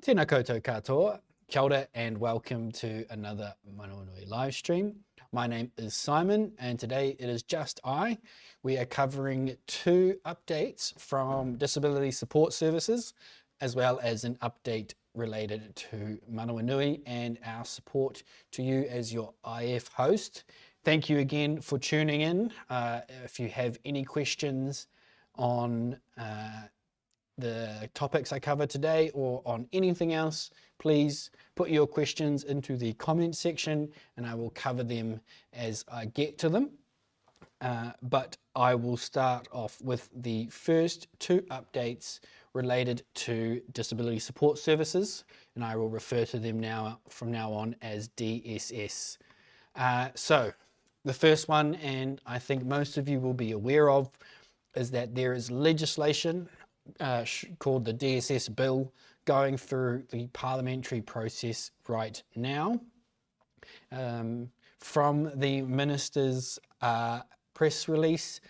Tēnā koutou katoa, kia ora and welcome to another Manawanui live stream. My name is Simon and today it is just I. We are covering two updates from Disability Support Services as well as an update related to Manawanui and our support to you as your IF host. Thank you again for tuning in. If you have any questions on the topics I cover today or on anything else, please put your questions into the comment section and I will cover them as I get to them. But I will start off with the first two updates related to Disability Support Services, and I will refer to them from now on as DSS. So the first one, and I think most of you will be aware of, is that there is legislation called the DSS Bill going through the parliamentary process right now. From the Minister's press release,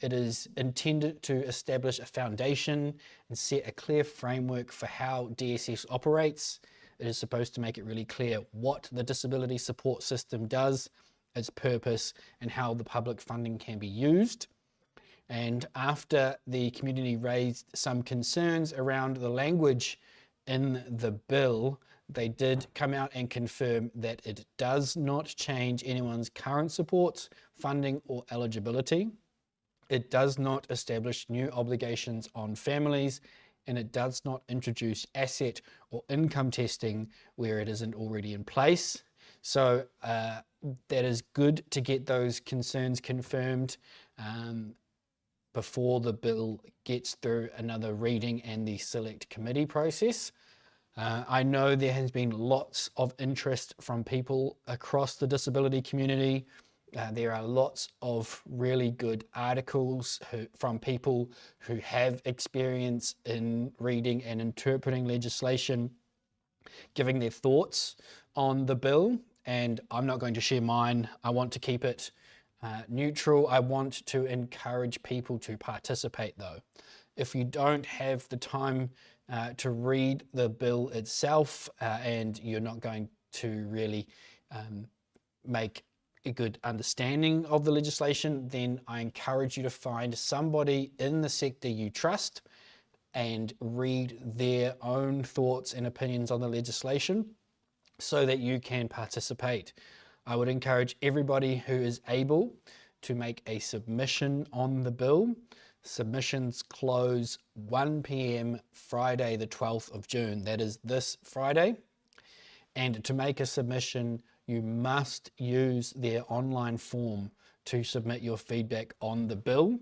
it is intended to establish a foundation and set a clear framework for how DSS operates. It is supposed to make it really clear what the disability support system does, its purpose, and how the public funding can be used. And after the community raised some concerns around the language in the bill, they did come out and confirm that it does not change anyone's current supports, funding, or eligibility. It does not establish new obligations on families, and it does not introduce asset or income testing where it isn't already in place. So that is good to get those concerns confirmed before the bill gets through another reading and the select committee process. I know there has been lots of interest from people across the disability community. There are lots of really good articles from people who have experience in reading and interpreting legislation, giving their thoughts on the bill, and I'm not going to share mine. I want to keep it neutral. I want to encourage people to participate though. If you don't have the time to read the bill itself and you're not going to really make a good understanding of the legislation, then I encourage you to find somebody in the sector you trust and read their own thoughts and opinions on the legislation so that you can participate. I would encourage everybody who is able to make a submission on the bill. Submissions close 1 p.m. Friday the 12th of June. That is this Friday. And to make a submission, you must use their online form to submit your feedback on the bill.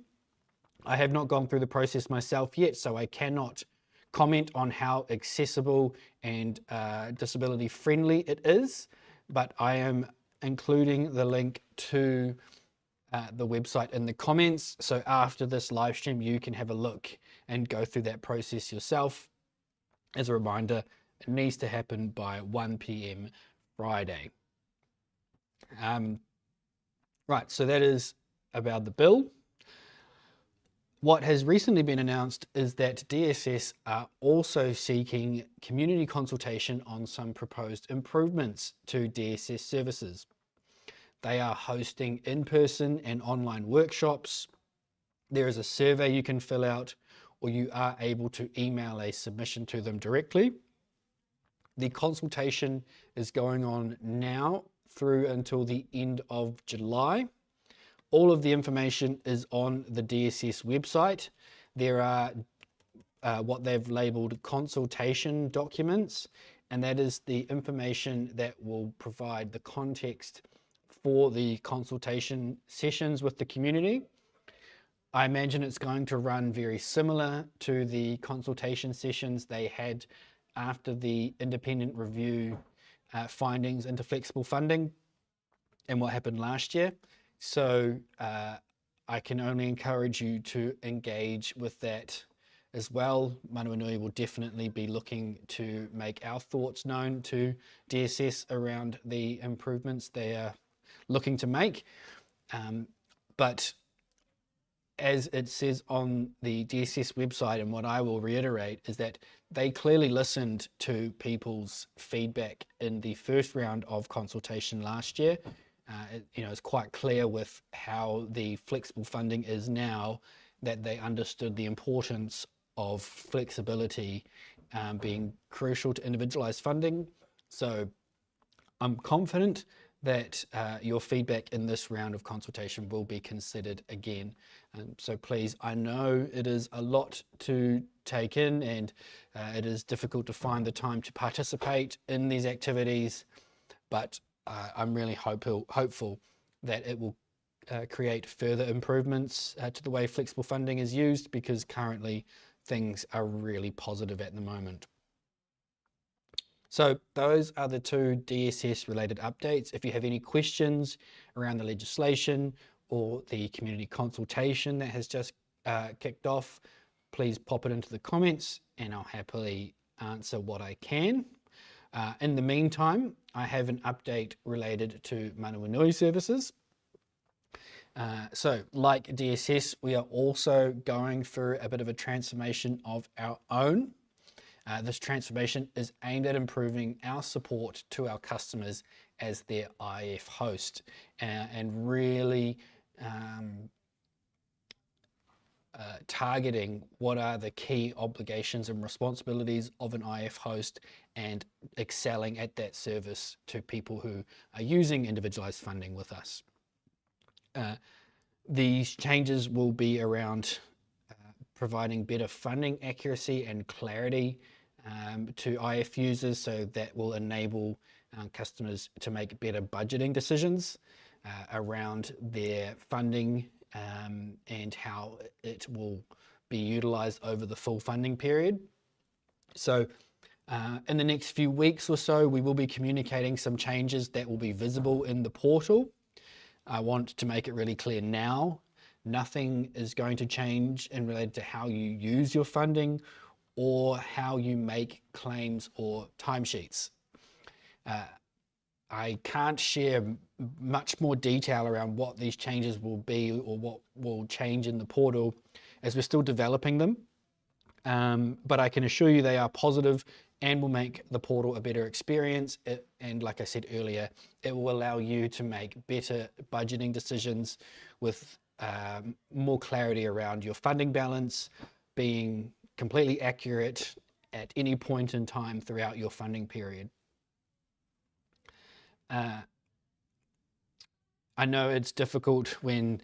I have not gone through the process myself yet, so I cannot comment on how accessible and disability friendly it is, but I am including the link to the website in the comments. So after this live stream, you can have a look and go through that process yourself. As a reminder, it needs to happen by 1 p.m. Friday. Right, so that is about the bill. What has recently been announced is that DSS are also seeking community consultation on some proposed improvements to DSS services. They are hosting in-person and online workshops. There is a survey you can fill out, or you are able to email a submission to them directly. The consultation is going on now through until the end of July. All of the information is on the DSS website. There are what they've labeled consultation documents, and that is the information that will provide the context for the consultation sessions with the community. I imagine it's going to run very similar to the consultation sessions they had after the independent review findings into flexible funding and what happened last year. So I can only encourage you to engage with that as well. Manawanui will definitely be looking to make our thoughts known to DSS around the improvements they are looking to make. But as it says on the DSS website, and what I will reiterate, is that they clearly listened to people's feedback in the first round of consultation last year. It's quite clear with how the flexible funding is now that they understood the importance of flexibility being crucial to individualized funding. So I'm confident that your feedback in this round of consultation will be considered again. So please, I know it is a lot to take in, and it is difficult to find the time to participate in these activities, but I'm really hopeful that it will create further improvements to the way flexible funding is used, because currently things are really positive at the moment. So those are the two DSS related updates. If you have any questions around the legislation or the community consultation that has just kicked off, please pop it into the comments and I'll happily answer what I can. In the meantime, I have an update related to Manawanui services. So like DSS, we are also going through a bit of a transformation of our own. This transformation is aimed at improving our support to our customers as their IF host, and really targeting what are the key obligations and responsibilities of an IF host, and excelling at that service to people who are using individualized funding with us. These changes will be around providing better funding accuracy and clarity to IF users, so that will enable customers to make better budgeting decisions around their funding and how it will be utilized over the full funding period. So in the next few weeks or so, we will be communicating some changes that will be visible in the portal. I want to make it really clear now, nothing is going to change in related to how you use your funding or how you make claims or timesheets. I can't share much more detail around what these changes will be or what will change in the portal, as we're still developing them. But I can assure you they are positive and will make the portal a better experience. And like I said earlier, it will allow you to make better budgeting decisions with more clarity around your funding balance, being completely accurate at any point in time throughout your funding period. I know it's difficult when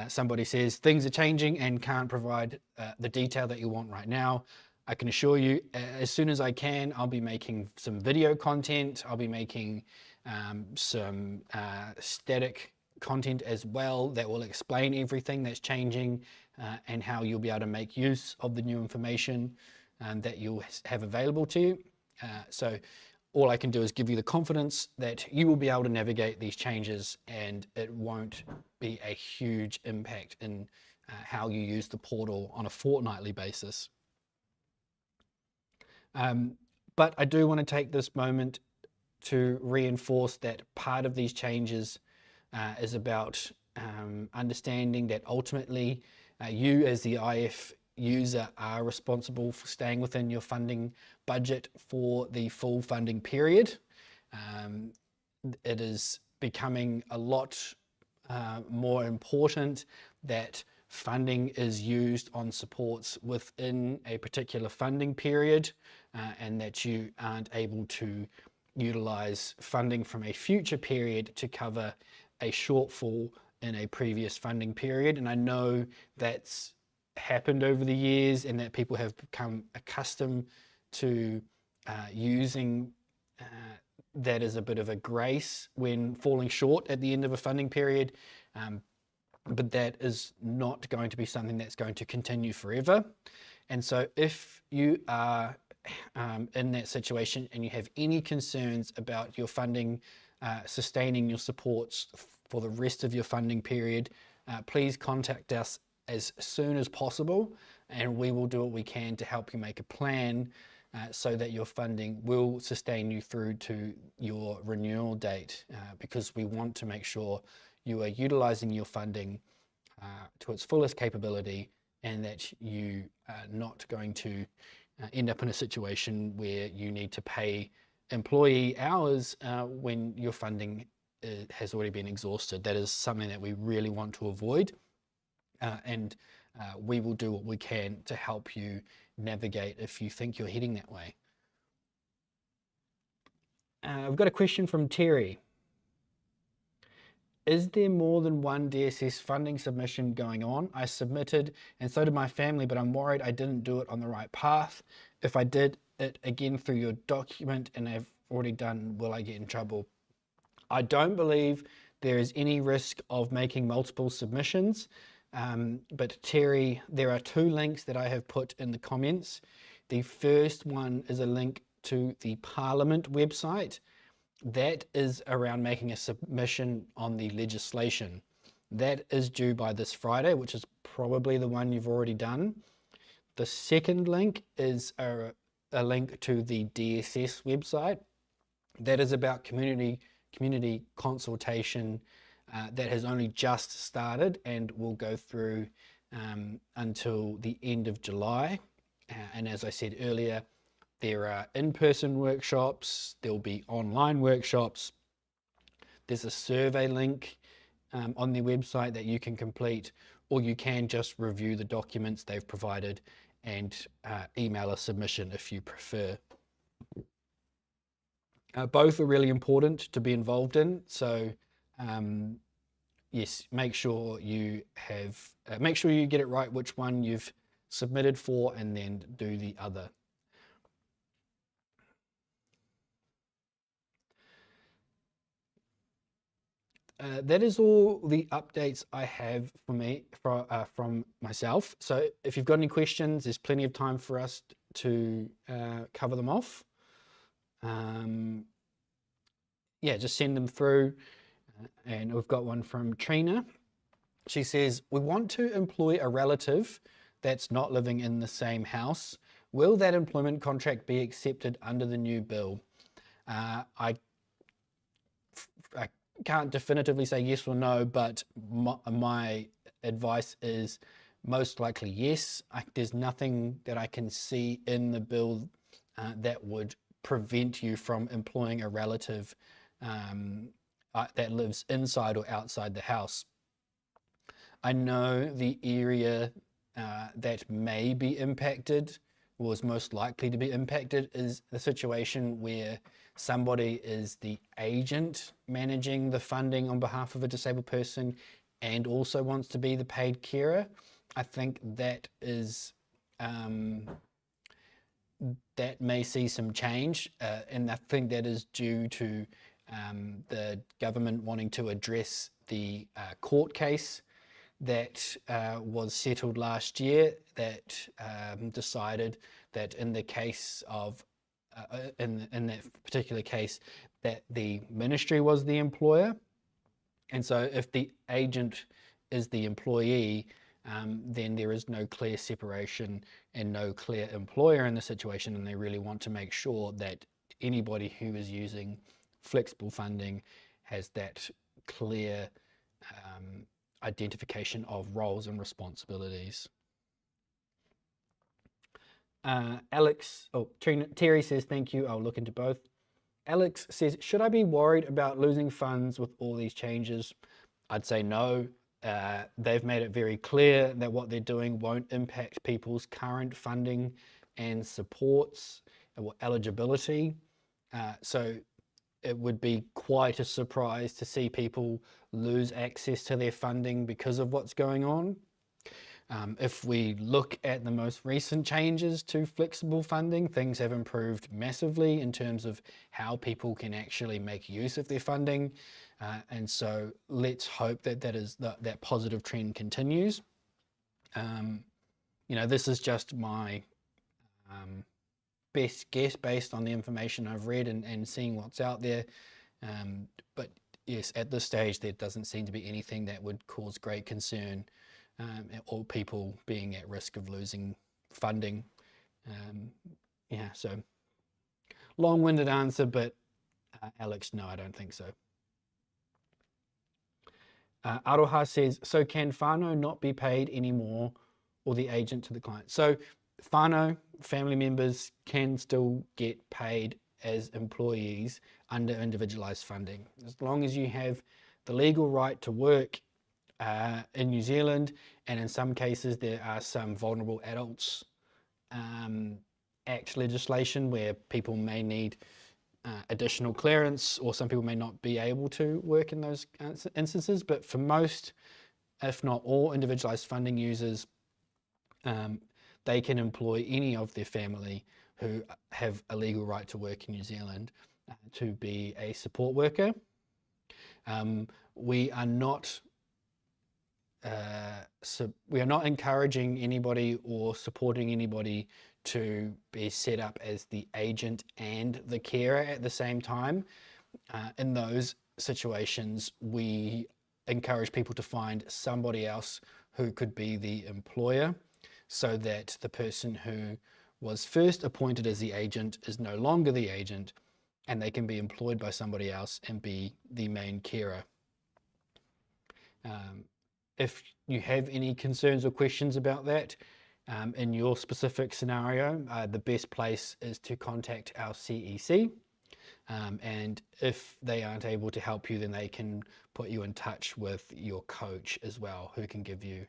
somebody says things are changing and can't provide the detail that you want right now. I can assure you, as soon as I can, I'll be making some video content. I'll be making some static content as well that will explain everything that's changing and how you'll be able to make use of the new information that you'll have available to you. So all I can do is give you the confidence that you will be able to navigate these changes, and it won't be a huge impact in how you use the portal on a fortnightly basis. But I do want to take this moment to reinforce that part of these changes is about understanding that ultimately you as the IF user are responsible for staying within your funding budget for the full funding period. It is becoming a lot more important that funding is used on supports within a particular funding period, and that you aren't able to utilize funding from a future period to cover a shortfall in a previous funding period. And I know that's happened over the years, and that people have become accustomed to using that as a bit of a grace when falling short at the end of a funding period. But that is not going to be something that's going to continue forever. And so if you are in that situation and you have any concerns about your funding sustaining your supports for the rest of your funding period, please contact us as soon as possible, and we will do what we can to help you make a plan so that your funding will sustain you through to your renewal date, because we want to make sure you are utilizing your funding to its fullest capability, and that you are not going to end up in a situation where you need to pay employee hours when your funding has already been exhausted. That is something that we really want to avoid, and we will do what we can to help you navigate if you think you're heading that way. I've got a question from Terry. Is there more than one DSS funding submission going on? I submitted and so did my family, but I'm worried I didn't do it on the right path. If I did it again through your document and I've already done, will I get in trouble? I don't believe there is any risk of making multiple submissions, but Terry, there are 2 links that I have put in the comments. The first one is a link to the Parliament website. That is around making a submission on the legislation. That is due by this Friday, which is probably the one you've already done. The second link is a link to the DSS website. That is about community consultation that has only just started and will go through until the end of July. And as I said earlier, there are in-person workshops, there'll be online workshops. There's a survey link on their website that you can complete, or you can just review the documents they've provided and email a submission if you prefer. Both are really important to be involved in, so yes, make sure you get it right which one you've submitted for, and then do the other. That is all the updates I have from myself. So if you've got any questions, there's plenty of time for us to cover them off. Yeah, just send them through. And we've got one from Trina. She says, we want to employ a relative that's not living in the same house. Will that employment contract be accepted under the new bill? I can't definitively say yes or no, but my advice is most likely yes. There's nothing that I can see in the bill that would prevent you from employing a relative that lives inside or outside the house. I know the area that may be impacted, was most likely to be impacted, is the situation where somebody is the agent managing the funding on behalf of a disabled person and also wants to be the paid carer. I think that is that may see some change, and I think that is due to the government wanting to address the court case that was settled last year that decided that in the case of in that particular case that the ministry was the employer, and so if the agent is the employee, then there is no clear separation and no clear employer in the situation, and they really want to make sure that anybody who is using flexible funding has that clear identification of roles and responsibilities. Terry says, thank you, I'll look into both. Alex says, should I be worried about losing funds with all these changes? I'd say no. They've made it very clear that what they're doing won't impact people's current funding and supports or eligibility. So it would be quite a surprise to see people lose access to their funding because of what's going on. If we look at the most recent changes to flexible funding, things have improved massively in terms of how people can actually make use of their funding. And so let's hope that that positive trend continues. This is just my best guess based on the information I've read and seeing what's out there. But yes, at this stage, there doesn't seem to be anything that would cause great concern or people being at risk of losing funding. So long-winded answer, but Alex, no, I don't think so. Aroha says, so can whānau not be paid anymore or the agent to the client? So whānau, family members, can still get paid as employees under individualised funding. As long as you have the legal right to work in New Zealand, and in some cases there are some vulnerable adults Act legislation where people may need additional clearance, or some people may not be able to work in those instances. But for most, if not all, individualised funding users, they can employ any of their family who have a legal right to work in New Zealand to be a support worker. We are not encouraging anybody or supporting anybody to be set up as the agent and the carer at the same time. In those situations, we encourage people to find somebody else who could be the employer, so that the person who was first appointed as the agent is no longer the agent, and they can be employed by somebody else and be the main carer. If you have any concerns or questions about that, in your specific scenario, the best place is to contact our CEC. And if they aren't able to help you, then they can put you in touch with your coach as well, who can give you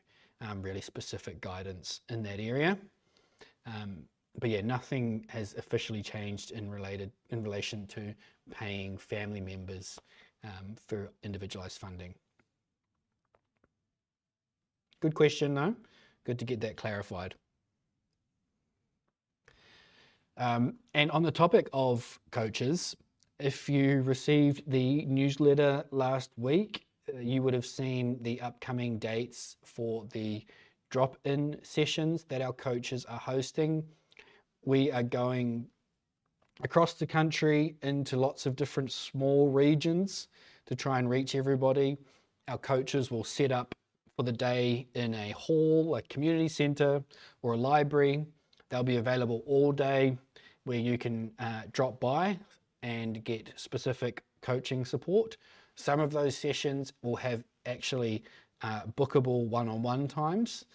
really specific guidance in that area. But yeah, nothing has officially changed in relation to paying family members for individualised funding. Good question though. Good to get that clarified. And on the topic of coaches, if you received the newsletter last week, you would have seen the upcoming dates for the drop-in sessions that our coaches are hosting. We are going across the country into lots of different small regions to try and reach everybody. Our coaches will set up for the day in a hall, a community centre or a library. They'll be available all day, where you can drop by and get specific coaching support. Some of those sessions will have actually bookable one-on-one times.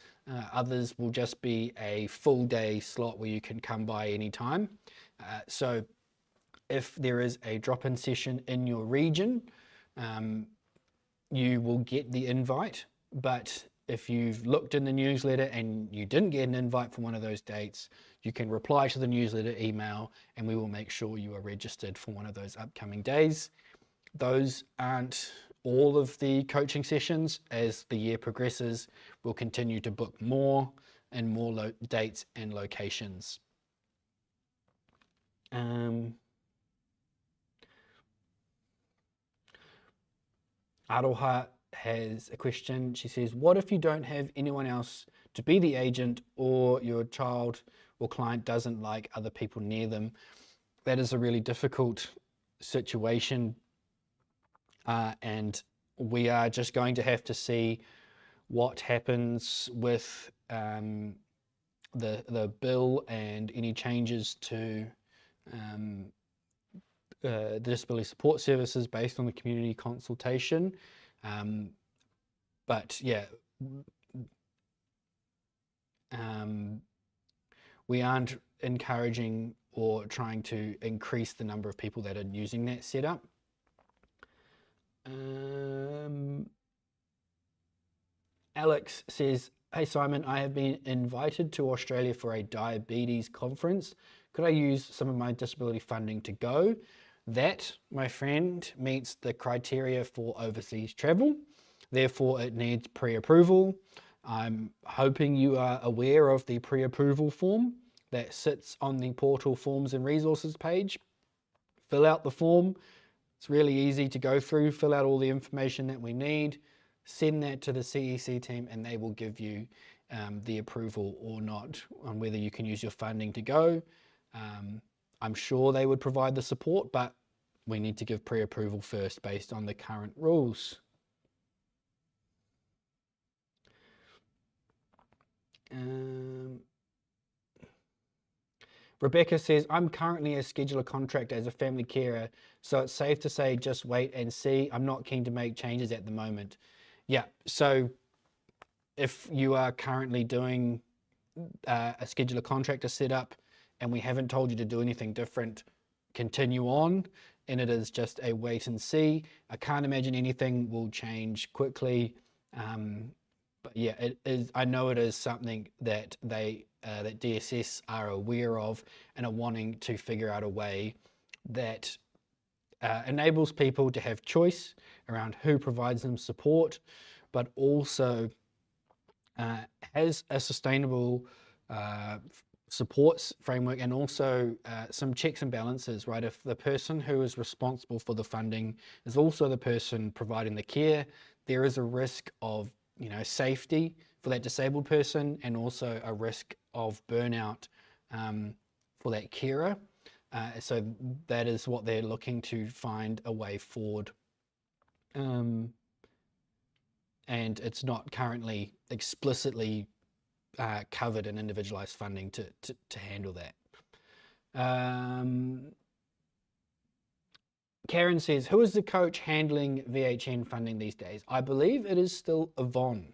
Others will just be a full day slot where you can come by anytime. So if there is a drop-in session in your region, you will get the invite. But if you've looked in the newsletter and you didn't get an invite for one of those dates, you can reply to the newsletter email and we will make sure you are registered for one of those upcoming days. Those aren't all of the coaching sessions. As the year progresses, we'll continue to book more and more dates and locations. Aroha has a question. She says, what if you don't have anyone else to be the agent, or your child or client doesn't like other people near them? That is a really difficult situation, and we are just going to have to see what happens with the bill and any changes to the disability support services based on the community consultation. But yeah, we aren't encouraging or trying to increase the number of people that are using that setup. Alex says, hey Simon, I have been invited to Australia for a diabetes conference. Could I use some of my disability funding to go? That, my friend, meets the criteria for overseas travel. Therefore, it needs pre-approval. I'm hoping you are aware of the pre-approval form that sits on the portal forms and resources page. Fill out the form. It's really easy to go through. Fill out all the information that we need. Send that to the CEC team and they will give you the approval or not on whether you can use your funding to go. I'm sure they would provide the support, but we need to give pre-approval first based on the current rules. Rebecca says, I'm currently a scheduler contract as a family carer, so it's safe to say just wait and see. I'm not keen to make changes at the moment. Yeah, so if you are currently doing a scheduler contractor set up and we haven't told you to do anything different, continue on. And it is just a wait and see. I can't imagine anything will change quickly. But yeah, it is. I know it is something that that DSS are aware of and are wanting to figure out a way that enables people to have choice around who provides them support, but also has a sustainable supports framework and also some checks and balances, right? If the person who is responsible for the funding is also the person providing the care, there is a risk of, you know, safety for that disabled person and also a risk of burnout for that carer. So that is what they're looking to find a way forward. And it's not currently explicitly covered in individualized funding to handle that. Karen says, who is the coach handling VHN funding these days? I believe it is still Yvonne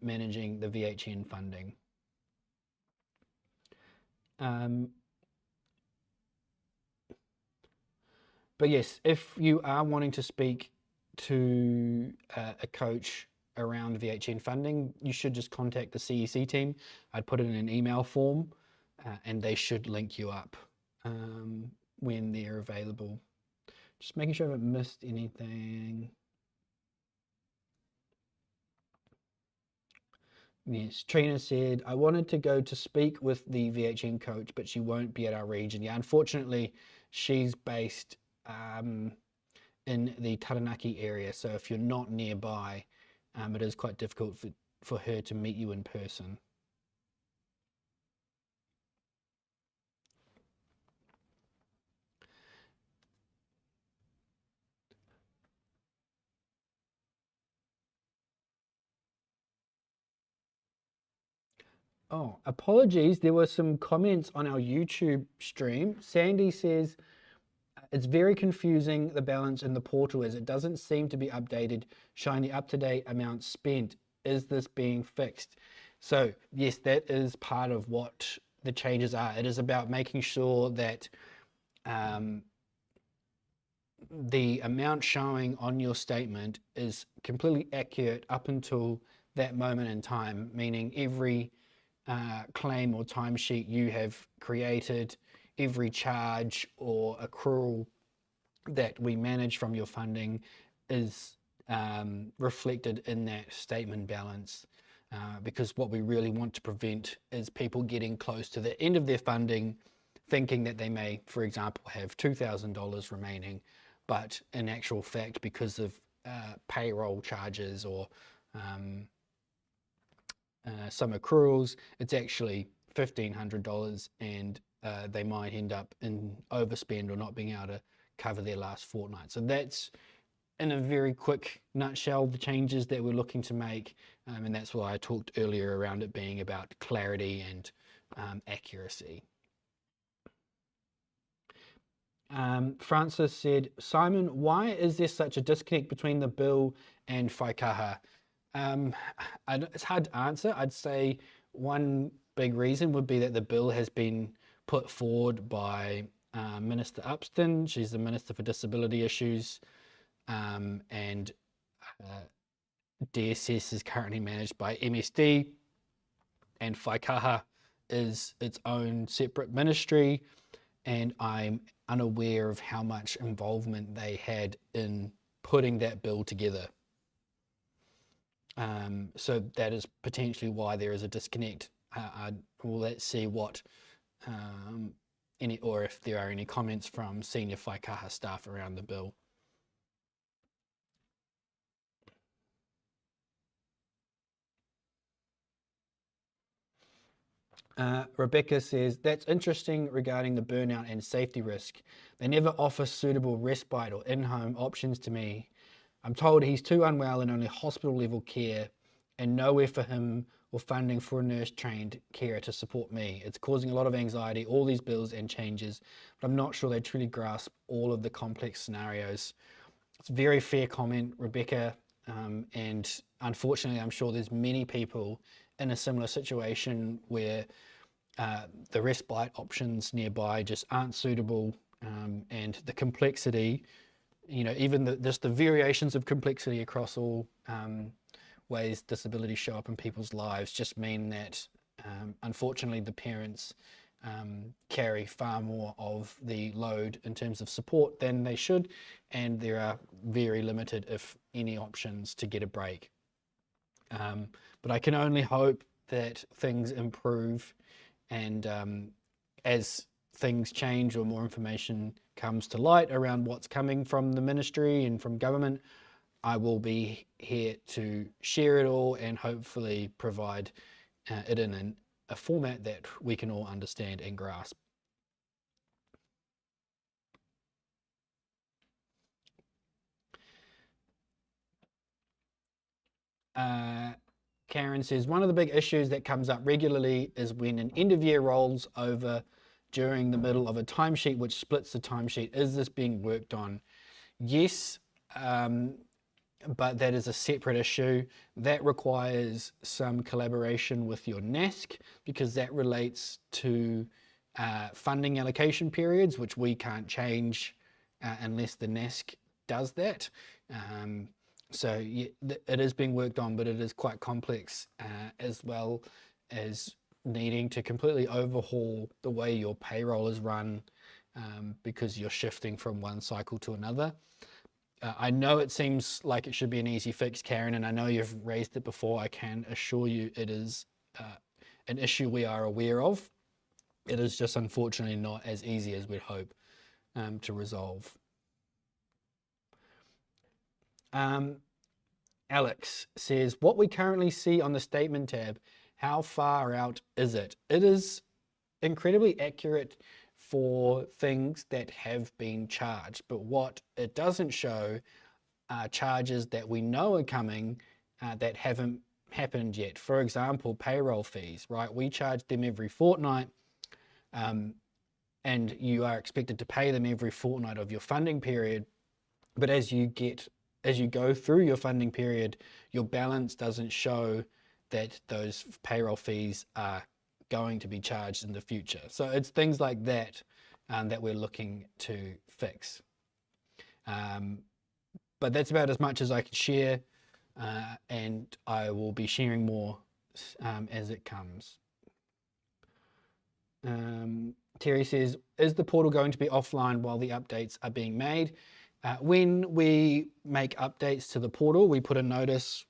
managing the VHN funding. But yes, if you are wanting to speak to a coach around VHN funding, you should just contact the CEC team. I'd put it in an email form and they should link you up when they're available. Just making sure I haven't missed anything. Yes, Trina said, I wanted to go to speak with the VHN coach, but she won't be at our region. Yeah, unfortunately, she's based in the Taranaki area. So if you're not nearby, it is quite difficult for her to meet you in person. Oh, apologies. There were some comments on our YouTube stream. Sandy says, it's very confusing, the balance in the portal, as it doesn't seem to be updated, showing the up-to-date amount spent. Is this being fixed? So yes, that is part of what the changes are. It is about making sure that the amount showing on your statement is completely accurate up until that moment in time, meaning every claim or timesheet you have created, every charge or accrual that we manage from your funding is reflected in that statement balance. Because what we really want to prevent is people getting close to the end of their funding, thinking that they may, for example, have $2,000 remaining, but in actual fact, because of payroll charges or some accruals, it's actually $1,500 and they might end up in overspend or not being able to cover their last fortnight. So that's, in a very quick nutshell, the changes that we're looking to make, and that's why I talked earlier around it being about clarity and accuracy. Francis said, Simon, why is there such a disconnect between the bill and whaikaha? It's hard to answer. I'd say one big reason would be that the bill has been put forward by Minister Upston. She's the Minister for Disability Issues, and DSS is currently managed by MSD, and whaikaha is its own separate ministry, and I'm unaware of how much involvement they had in putting that bill together. So that is potentially why there is a disconnect. Well, let's see what or if there are any comments from senior whaikaha staff around the bill. Rebecca says, that's interesting regarding the burnout and safety risk. They never offer suitable respite or in-home options to me. I'm told he's too unwell and only hospital level care and nowhere for him or funding for a nurse trained carer to support me. It's causing a lot of anxiety, all these bills and changes, but I'm not sure they truly grasp all of the complex scenarios. It's a very fair comment, Rebecca. And unfortunately, I'm sure there's many people in a similar situation where the respite options nearby just aren't suitable, and the complexity, even just the variations of complexity across all ways disabilities show up in people's lives just mean that unfortunately the parents carry far more of the load in terms of support than they should, and there are very limited, if any, options to get a break. But I can only hope that things improve, and as things change or more information comes to light around what's coming from the ministry and from government, I will be here to share it all and hopefully provide it in a format that we can all understand and grasp. Karen says, one of the big issues that comes up regularly is when an end of year rolls over during the middle of a timesheet which splits the timesheet. Is this being worked on? Yes, but that is a separate issue. That requires some collaboration with your NASC, because that relates to funding allocation periods, which we can't change unless the NASC does that. So yeah, it is being worked on, but it is quite complex, as well as needing to completely overhaul the way your payroll is run, because you're shifting from one cycle to another. I know it seems like it should be an easy fix, Karen, and I know you've raised it before. I can assure you it is an issue we are aware of. It is just unfortunately not as easy as we'd hope to resolve. Alex says, what we currently see on the statement tab, how far out is it? It is incredibly accurate for things that have been charged, but what it doesn't show are charges that we know are coming that haven't happened yet. For example, payroll fees, right? We charge them every fortnight, and you are expected to pay them every fortnight of your funding period. But as you go through your funding period, your balance doesn't show that those payroll fees are going to be charged in the future. So it's things like that that we're looking to fix. But that's about as much as I can share, and I will be sharing more as it comes. Terry says, is the portal going to be offline while the updates are being made? When we make updates to the portal, we put a notice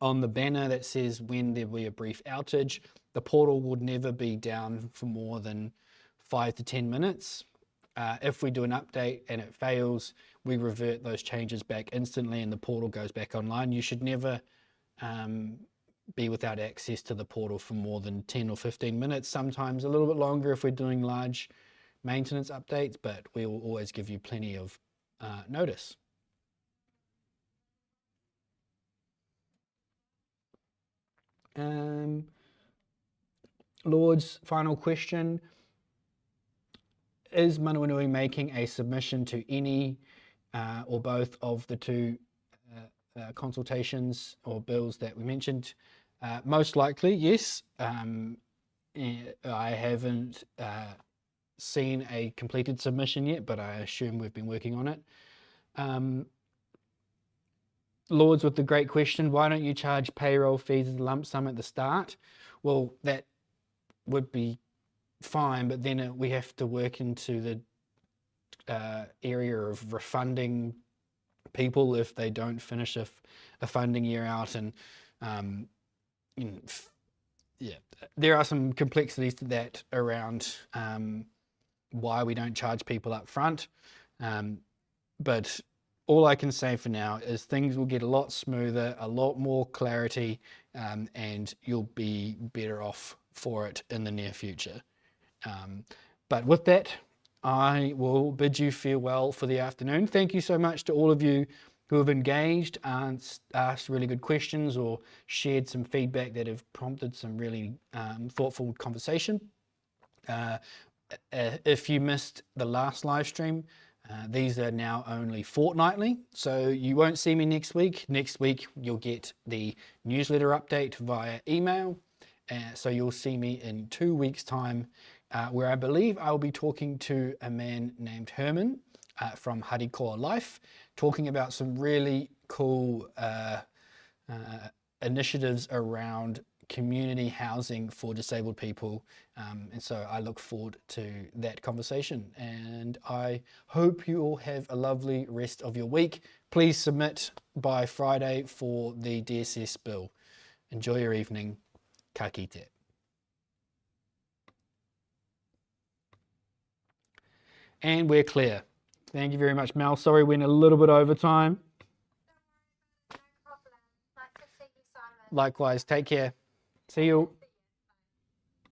on the banner that says when there will be a brief outage. The portal would never be down for more than 5 to 10 minutes. If we do an update and it fails, we revert those changes back instantly and the portal goes back online. You should never be without access to the portal for more than 10 or 15 minutes, sometimes a little bit longer if we're doing large maintenance updates, but we will always give you plenty of notice. Lord's final question, is Manawanui making a submission to any or both of the two consultations or bills that we mentioned? Most likely, yes. I haven't seen a completed submission yet, but I assume we've been working on it. Lords with the great question, why don't you charge payroll fees as a lump sum at the start? Well, that would be fine, but then we have to work into the area of refunding people if they don't finish a funding year out, and yeah, there are some complexities to that around why we don't charge people up front, but all I can say for now is things will get a lot smoother, a lot more clarity, and you'll be better off for it in the near future. But with that, I will bid you farewell for the afternoon. Thank you so much to all of you who have engaged and asked really good questions or shared some feedback that have prompted some really thoughtful conversation. If you missed the last live stream, These are now only fortnightly, so you won't see me next week. Next week, you'll get the newsletter update via email. So you'll see me in 2 weeks' time, where I believe I'll be talking to a man named Herman from Harikoa Life, talking about some really cool initiatives around community housing for disabled people. And so I look forward to that conversation, and I hope you all have a lovely rest of your week. Please submit by Friday for the DSS Bill. Enjoy your evening. Ka kite. And we're clear. Thank you very much, Mel. Sorry, we went a little bit over time. No problem. Nice to see you, Simon. Likewise, take care. See you.